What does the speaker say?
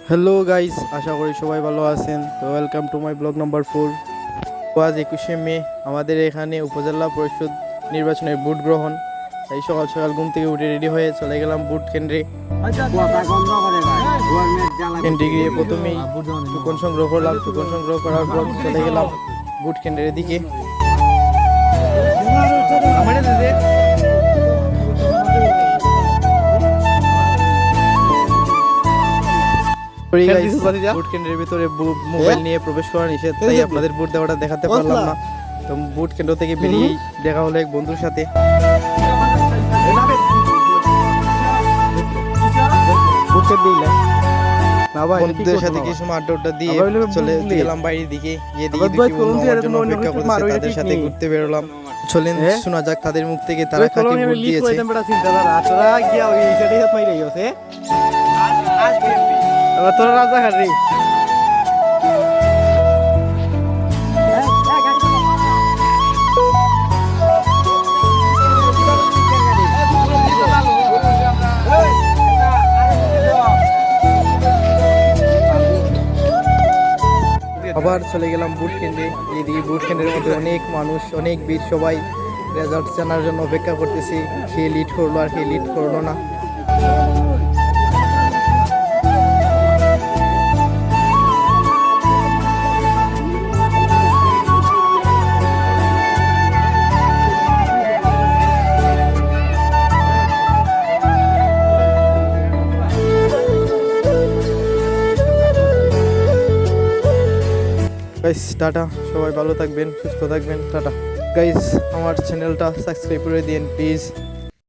Hello guys, আশা করি সবাই ভালো আছেন। তো welcome to my blog number 4। তো আজ 21শে মে আমাদের এখানে উপজেলা পরিষদ নির্বাচনের ভোট গ্রহণ। তাই সকাল সকাল ঘুম থেকে উঠে রেডি হয়ে চলে গেলাম ভোট কেন্দ্রে। কেন্দ্রে গিয়ে প্রথমেই টোকন সংগ্রহ করলাম। টোকন সংগ্রহ করার পর চলে গেলাম ভোট কেন্দ্রের দিকে। ভোট কেন্দ্রের ভিতরে মোবাইল নিয়ে প্রবেশ করা নিষেধ, তাই আপনাদের ভোট দেওয়াটা দেখাতে পারলাম না। তো ভোট কেন্দ্র থেকে বেরিয়েই দেখা হলো এক বন্ধুর সাথে। বন্ধুদের সাথে কিছু সময় আড্ডা দিয়ে চলে গেলাম বাইরের দিকে। গিয়ে দেখি অপেক্ষা করতেছে, তাদের সাথে ঘুরতে বেরোলাম। চলেন শোনা যাক তাদের মুখ থেকে তারা কাকে ভোট দিয়েছে। তোরা রাজা খারি আবার চলে গেলাম ভোট কেন্দ্রে। এই ভোট কেন্দ্রের মধ্যে অনেক মানুষ, অনেক ভিড়। সবাই রেজাল্ট জানার জন্য অপেক্ষা করতেছি, কে লিড করলো আর কে লিড করলো না। গাইস টাটা, সবাই ভালো থাকবেন, সুস্থ থাকবেন, টাটা। গাইস আমার চ্যানেলটা সাবস্ক্রাইব করে দিন প্লিজ।